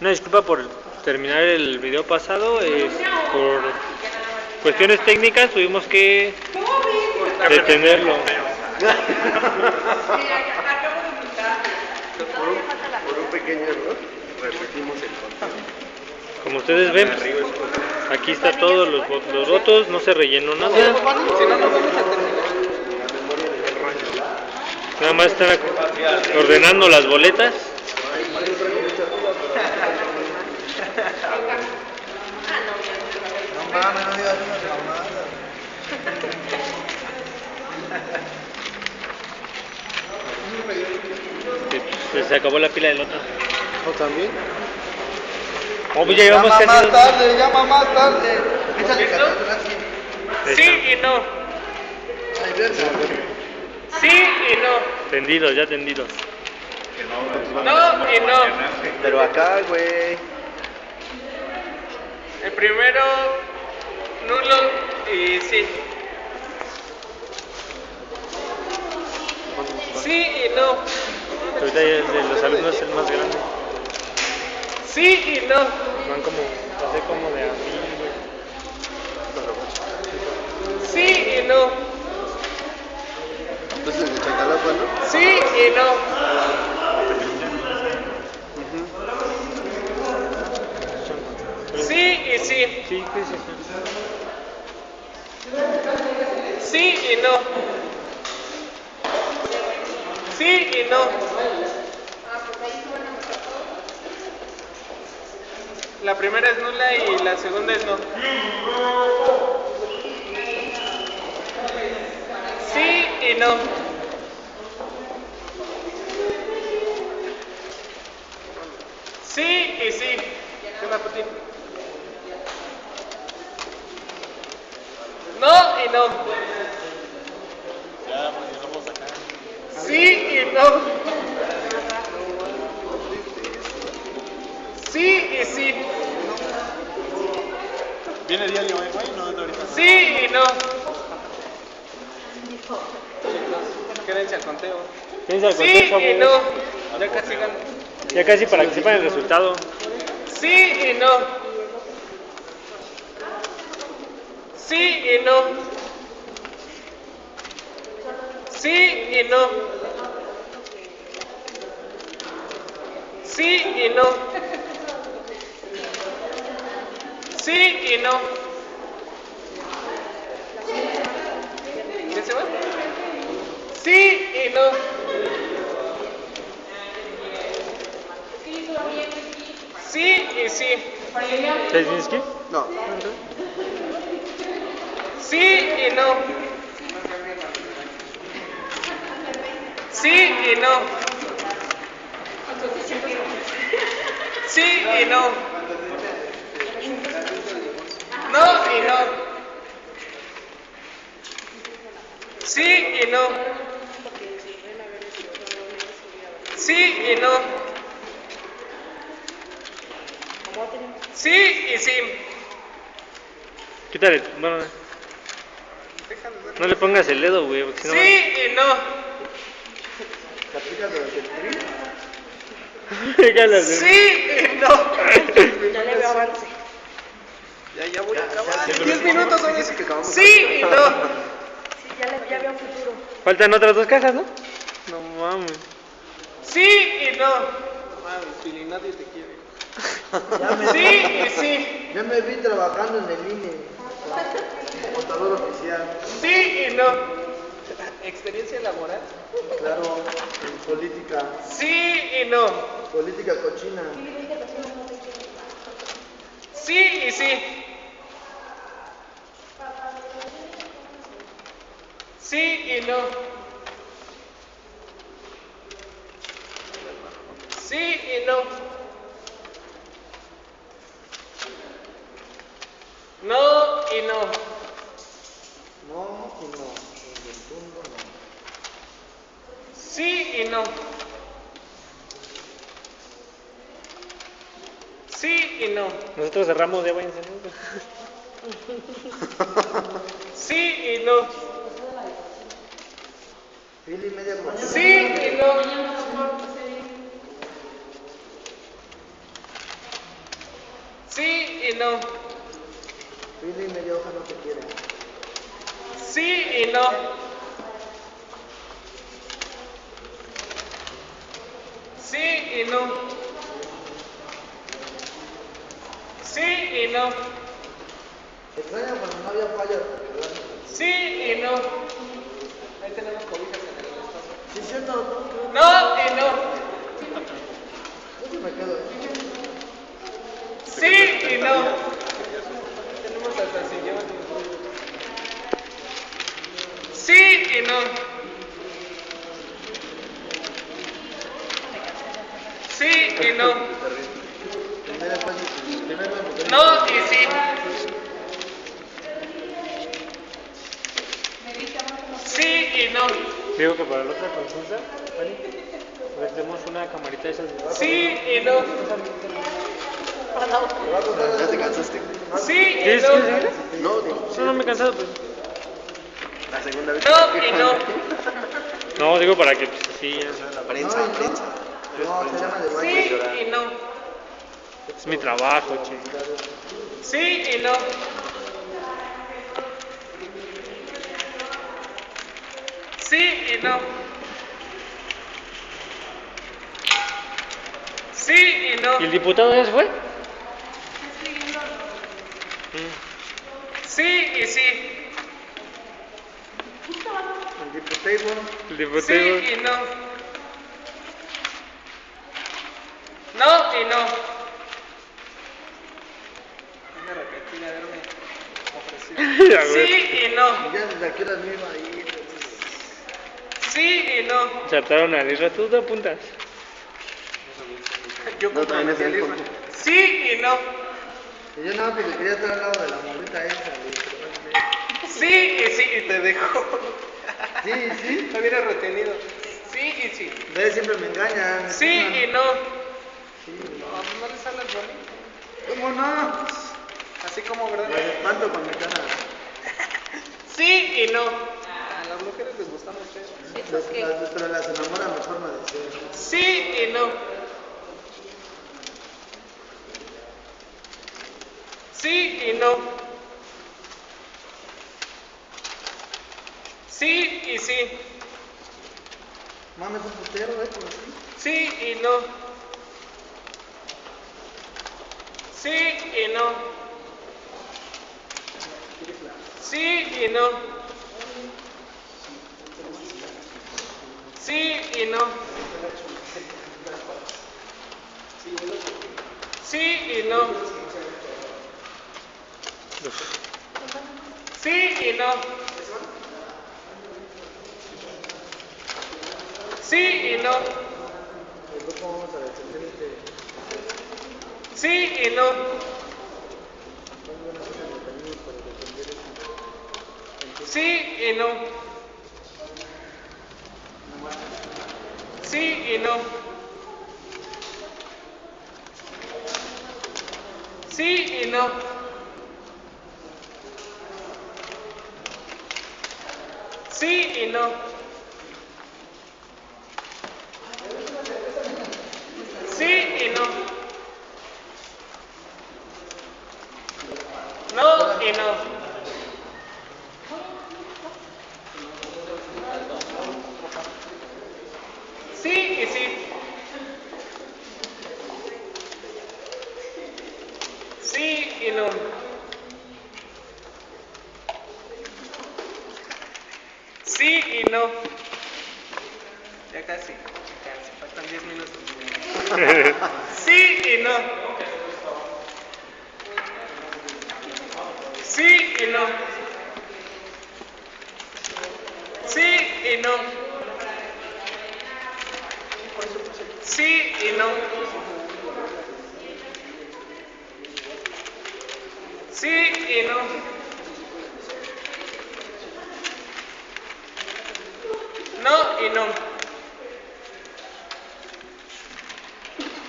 Una disculpa por terminar el video pasado, por cuestiones técnicas tuvimos que detenerlo. Por un pequeño error, repetimos el contenido. Como ustedes ven, aquí está todos los votos, no se rellenó nada. Nada más están ordenando las boletas. No mames, no digas esas mamadas. Se acabó la pila del otro. ¿No también? Oh, pues ya llevamos llama casi más tarde, llama más tarde. Échale atrás. Sí y no. Ay, verga. Sí y no. tendidos, ya tendidos. No y no. Pero acá, güey. El primero, nulo y sí. Sí y no. Ahorita ya el de los alumnos es el más grande. Sí y no. Van como, pasé como de a mí, güey. Sí y no. Entonces el de Chacalapa, ¿no? Sí y no. Sí y sí. Sí, ¿qué es eso? Sí y no. Sí y no. La primera es nula y la segunda es no. Sí y no. Sí y sí. ¿Qué onda, Putin? No y no. Ya, pues ya vamos acá. Sí y no. Sí y sí. ¿Viene diario, güey? No, de ahorita. Sí y no. Quédense al conteo. Piensa el Sí contexto, y güey. no. Ya casi gano. Ya casi para que sepan el resultado. Sí y no. Sí y no. Sí y no. Sí y no. Sí y no. ¿Quién se va? Sí y no. Sí y sí. ¿Selzinski? No. Sí y no. Sí y no. Sí y no. No y no. Sí y no. Sí y no. Sí y sí. Quítale, bueno, no le pongas el dedo, güey, porque si no... Sí y no. ¿Te aplicas durante el tri? Déjalo, Sí y no. Ya le veo avance. Ya voy a acabar. 10 minutos son Dijiste que acabamos. Sí y no. Sí, ya veo futuro. Faltan otras dos cajas, ¿no? No mames. Sí y no. Mames, Pili, nadie te quiere. Sí y sí. Ya me vi trabajando en el INE. Contador oficial. Sí y no. ¿Experiencia laboral? Claro, en política. Sí y no. Política cochina. Sí y sí. Sí y no. Sí y no. No y no. No y no. En el fondo no. Sí y no. Sí y no. Nosotros cerramos, ya váyanse, ¿no? Sí y no. Pili, media cochina. Sí y no. Sí y no. Pide y media hoja no te quiere. Sí y no. Sí y no. Sí y no. Extraña cuando no había fallas, ¿verdad? Sí y no. Ahí tenemos cobijas en el espacio. Sí, cierto, ¿no? No y no. Yo sí me quedo. Sí y no. Tenemos hasta si llevan sí y no. Sí y no. Primera fase, primero empezar. No y sí. Sí y no. Digo que para la otra consulta, Fanny, metemos una camarita de esas de abajo. Sí y no. ¿Ya te cansaste? Sí ¿Sí, y sí, no. sí? No, No me he cansado, pues. la segunda vez. No y no. No, digo para que, pues, así ya. Prensa, prensa. No, se llama de Sí baile. y no. Es mi trabajo, che. Sí y no. Sí y no. Sí y no. ¿Y el diputado ya se fue? Sí y sí. El diputado. El Sí diputado. y no. No y no. Una repetida haberme ofrecido. A ver. Sí y no. Y ya desde aquí las mismas ahí. Sí y no. Saltaron a Isra, tú te apuntas. Yo No, también es el punto. sí y no. Y yo nada más porque quería estar al lado de la morrita esa. Sí y sí y te dejo. Sí, sí. Me hubiera retenido. Sí y sí. Ustedes siempre me engañan. Sí y no. Sí. No les hablas bonito. ¿Cómo no? Así como, ¿verdad? Me espanto con mi cara. Sí y no. A las mujeres les gusta mucho. Pero las enamora mi forma de ser. Sí y no. Sí y no. Sí y sí. Mames, un putero, por así. Sí y no. Sí y no. Sí y no. Sí y no. Sí y no. Sí y no. Sí y no. ¿Cómo vamos a defender este? Sí y no. Sí y no. Sí y no. Sí y no. Sí y no. Sí y no. No y no. Sí y sí. Sí y no. Sí y no. Ya casi, faltan 10 minutos. Sí y no. Sí y no. Sí y no. Sí y no. Sí y no. No y no.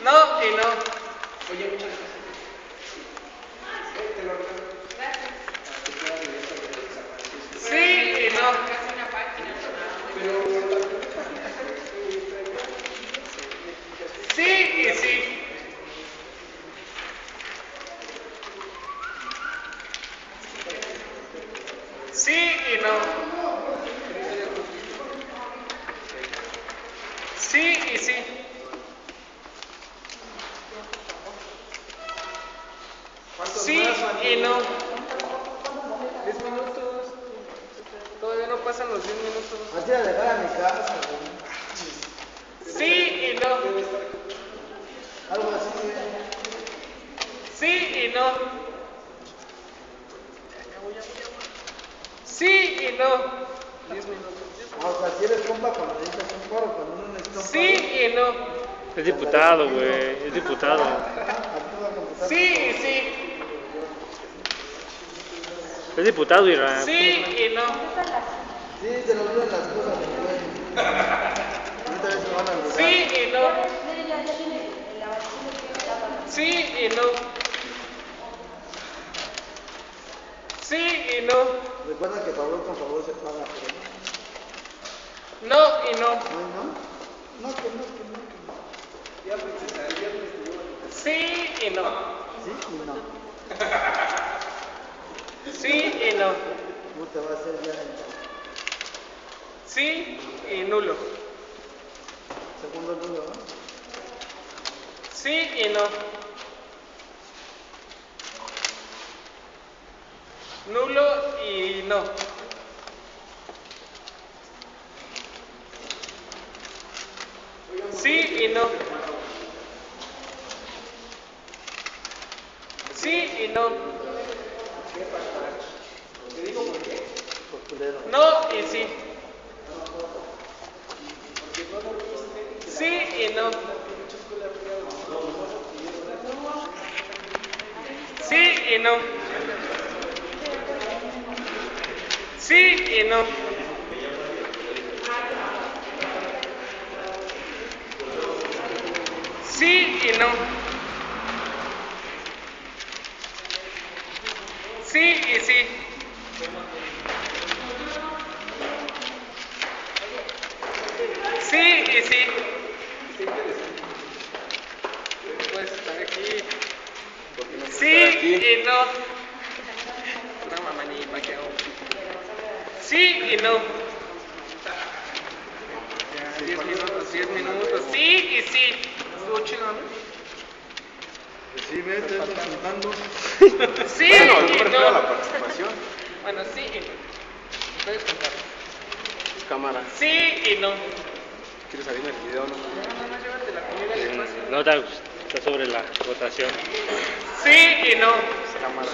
No y no. Oye, muchas gracias. Te lo regalo. Sí y no. Sí y sí. Sí y no. 10 minutos. Todavía no pasan los 10 minutos. Así a dejar a mi casa, güey. Sí y no. Algo así, güey. Sí y no. Sí y no. 10 minutos. O sea, si eres compa cuando necesitas un paro, cuando uno necesita un Sí y no. Es diputado, güey. Es diputado. Sí y sí. Es diputado, Ira. Sí y no. Sí, se nos olvidan las cosas, güey. Ahorita se van a olvidar. Sí y no. Sí y no. Sí y no. Recuerda que favor con favor se paga, pero No y no. no, no. No, que no, que no, que no. Sí y no. Sí y no. Sí y no. ¿Cómo te va a hacer ya el Sí y nulo. segundo nudo, no? Sí y no. Nulo y no. Sí y no. Sí y no. Por culero. No y sí. Sí y no. Sí y no. Sí y no. Sí y no. Sí y sí. Sí y sí. Puedes estar aquí. Sí y no. Una mamanita que hago. Sí y no. 10 minutos, 10 minutos. Sí y sí. Estuvo chido, ¿no? Pues sí, ves, te estás juntando. Sí Bueno, y yo me refiero no. a la participación. Bueno, sí y no. Puedes contar. Cámara. Sí y no. ¿Quieres salir en el video, no? No, llévate la comida al espacio. No, está sobre la votación. Sí y no. Cámara.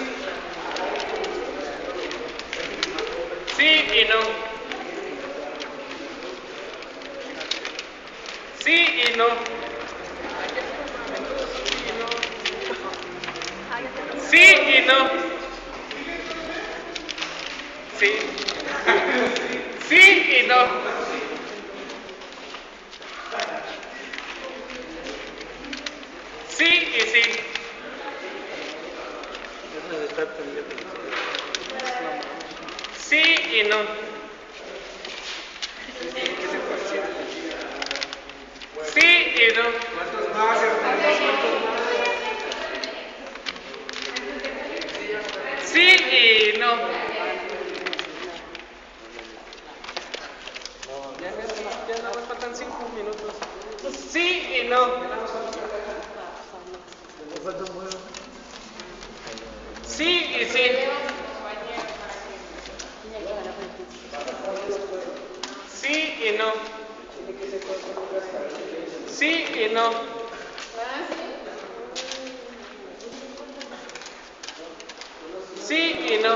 Sí y no. Sí y no. Sí y no. Sí. Sí y no. Sí y sí. Eso de estar pendiente. Sí y no. Sí y no. Sí y no. Ya nada más faltan 5 minutos. Sí y no. Me falta un huevo. Sí y sí. Sí y no. Sí y no. Sí y no.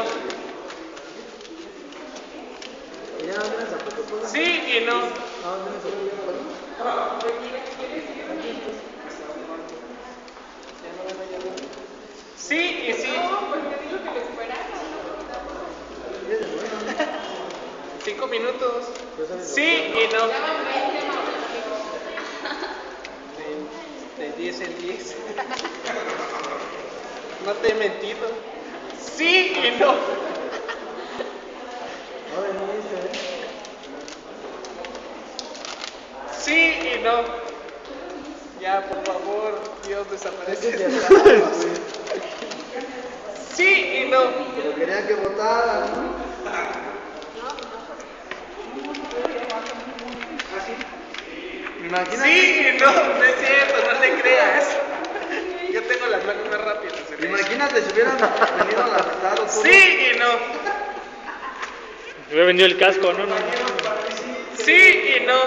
¿Y ya no vienes a protocolo? Sí y no. ¿No vienes a protocolo? Sí y sí. 5 minutos. Sí y no. De 10 en 10. No te he mentido. Sí y no. No veniste, ¿eh? Sí y no. Ya, por favor, Dios desaparece. Es que se acaba, güey. Sí y no. Pero querían que votaran, ¿no? Imagínate. Sí y no. No es cierto, no le creas. Yo tengo las manos más rápidas. Imagínate Imagínate si hubieran venido a la mitad o todo. Sí y no. Me hubiera vendido el casco, ¿no? Sí y no.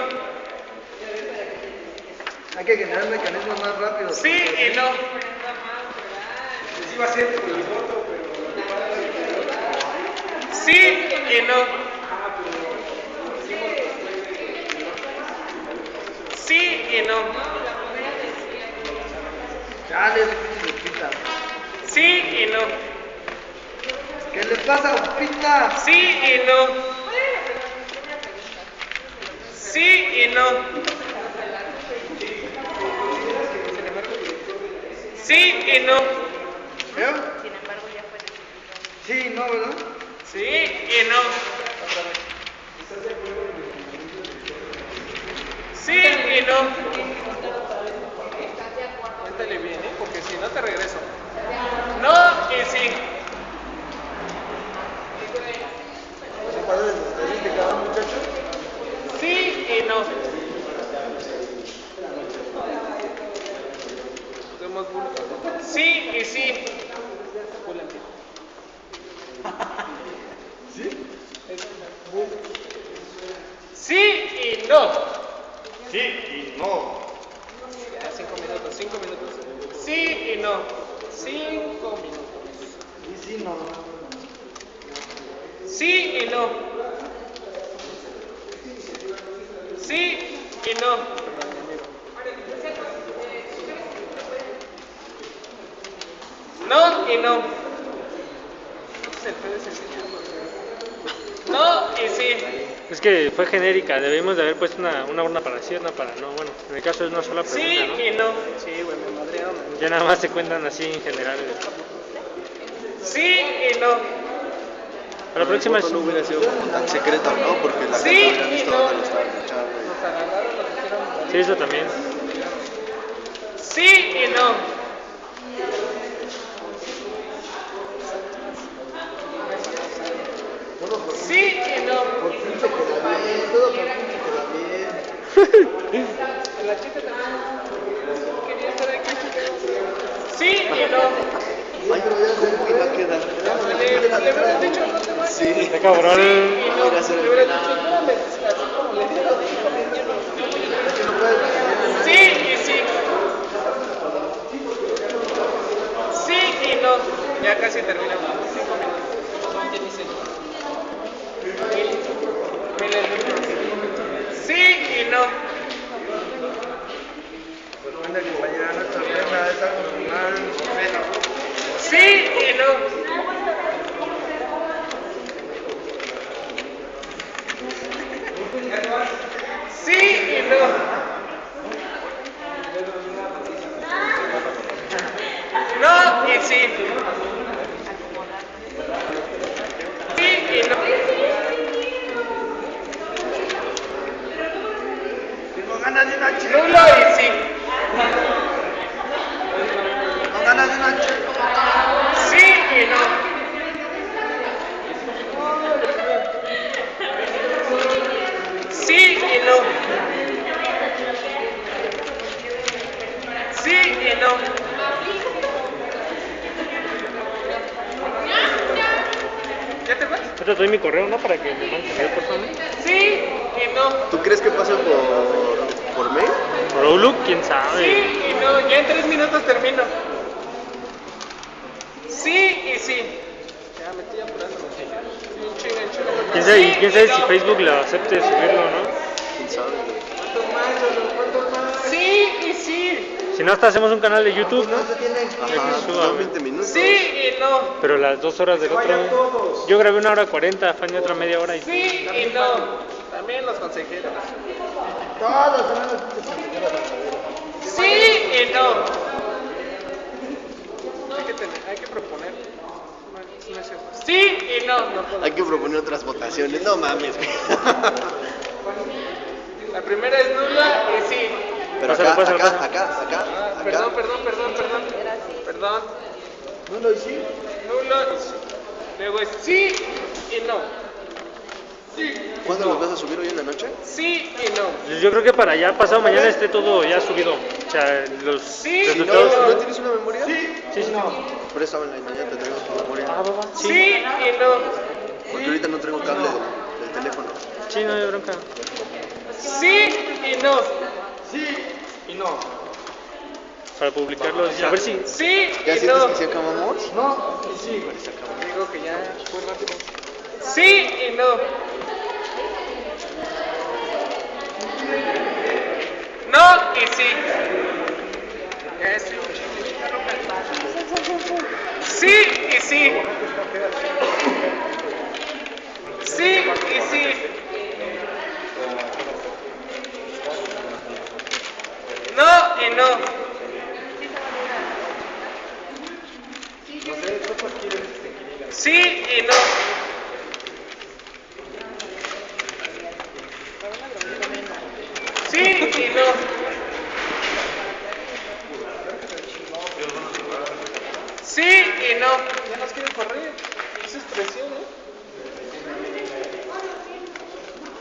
Hay que generar mecanismos más rápidos. Sí y no. Sí y no. Sí y no. Chale, pinche Lupita. Sí y no. ¿Qué le pasa a Lupita? Sí y no. Sí y no. Sí y no. ¿Eh? Sí, no, ¿verdad? Sí y no. Sí y no. Cuéntale bien, ¿eh? Porque si no te regreso. No y sí. ¿Cuál es la estadística, muchacho? Sí y no. Sí y sí. ¿Sí? Sí y no. Sí y no. Ya, 5 minutos, 5 minutos. Sí y no. 5 minutos. Y sí, no. Sí y no. Sí y no. No y no. No y sí. Es que fue genérica, debimos de haber puesto una urna para sí, una para no. Bueno, en el caso es una sola Sí pregunta, y ¿no? no. Sí, güey, me madrearon. Ya nada más se cuentan así en general. Sí y no. Para la próxima No hubiera sido como tan secreto, ¿no? Porque la Sí, gente hubiera visto y no. dónde lo estaban echando. Nos agarraron, nos hicieron. Sí, eso también. Sí y no. Sí y no. Por pinche queda bien, todo por pinche queda bien. La chica también quería estar aquí. Sí y no. Ay, pero ya se ¿Cómo iba a quedar? Le hubieras dicho no te vayas. Sí. Está cabrón. Sí y no. Ir a hacer Le el hubieras penal. dicho espérame, así como le dije. no puedes decir. Sí y sí. Sí y no. Ya casi terminamos. 5 minutos. Sí y no. Anda, compañera, no te sorprenda, es algo normal. Sí y no. Sí y no. No y sí. Sí y no. Tengo ganas de una Nulo chela. y sí. Tengo ganas de una chela. Sí y no. Sí y no. Sí y no. ¿Ya te vas? Yo te doy mi correo, ¿no? Para que me mandes el por favor. Sí y no. ¿Tú crees que pase por mail? Por Outlook, quién Sí sabe. y no. Ya en 3 minutos termino. Sí y sí. Ya me estoy apurando. ¿Quién sabe, y quién sabe si Facebook lo acepte subirlo, ¿no? ¿Quién sabe? ¿Cuántos más? Sí y sí. Si no, hasta hacemos un canal de YouTube, ¿no? No se tienen. Ajá, suba, son güey. 20 minutos. Sí y no. Pero las 2 horas del otro. Yo grabé 1 hora 40, Fanny otra media hora y. Sí y no. También los consejeros. Todos son los pinches consejeros. Sí y no. Hay que proponer. No es cierto. Sí y no. No puedo. Hay que proponer otras votaciones. No mames. La primera es nula y sí. Pero Pásale, acá, pásale, acá, pásale. acá, Ah, acá. perdón. Perdón. No lo hiciste. Nulo y sí. Luego es sí y no. Sí. ¿Cuándo los vas a subir hoy en la noche? Sí y no. Pues yo creo que para ya pasado mañana esté todo ya subido. O sea, los Sí, Si no, resultados. ¿no tienes una memoria? Sí, Sí, sí. Por eso en la mañana tendremos tu memoria. Ah, va, va. Sí y no. Porque ahorita no traigo cable del teléfono. Sí, no hay bronca. Sí y no. Sí y no. Para publicarlo, a ver si. Sí ¿Ya y sientes no. que sí acabamos? No y sí. Digo que ya fue rápido. Sí y no. No y sí. Sí y sí. Sí y sí. No y no. Sí y no. Sí y no. Sí y no. Ya nos quieren correr. Eso es presión, ¿no?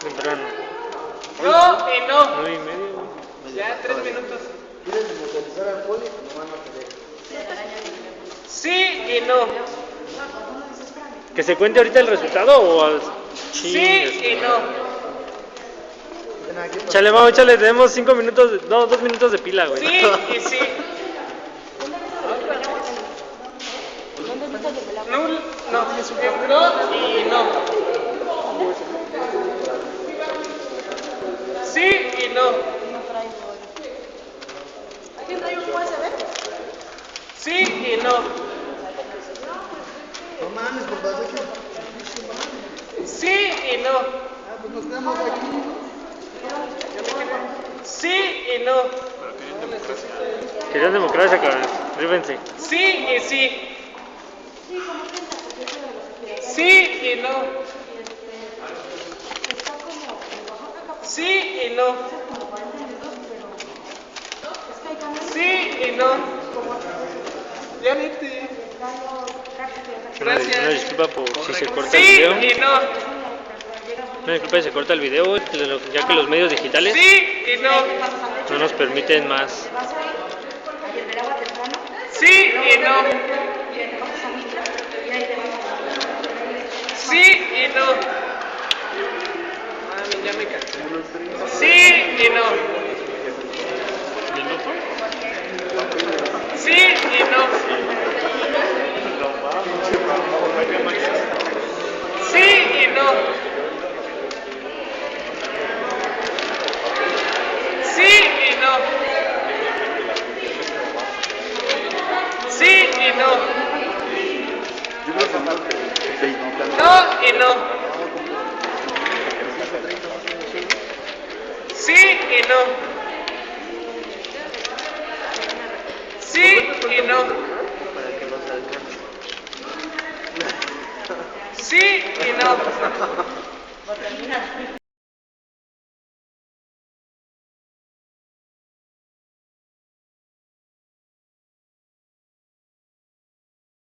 Temprano. No y no. 9:30. Ya 3 minutos. ¿Quieres desmoralizar al poli? Nomás no te dejo. Sí y no. ¿Que se cuente ahorita el resultado o al. Sí y no. Ven aquí, Chale, vamos, échale, tenemos 5 minutos, no, 2 minutos de pila, güey. Sí y sí. No, no, es no y no. Sí y no. ¿Alguien trae un USB? Sí y no. no mames, compadre. Sí y no. Ah, pues nos quedamos aquí, ¿no? Sí y no. Querían democracia, cabrón. Rívense. Sí y sí. Sí y no. Sí y no. Sí y no. Ya vete. Gracias. Una disculpa por si se corta Sí el video. y no. Una disculpa si se corta el video, ya que los medios digitales Sí y no. no nos permiten más. Sí y no. Sí y no. Mami, ya me cansé. Sí y no. Sí y no. Sí y no. Sí y no. Sí y no. Yo creo que no. No y no. Sí y no. Sí y no. Para que nos alcance. Sí y no.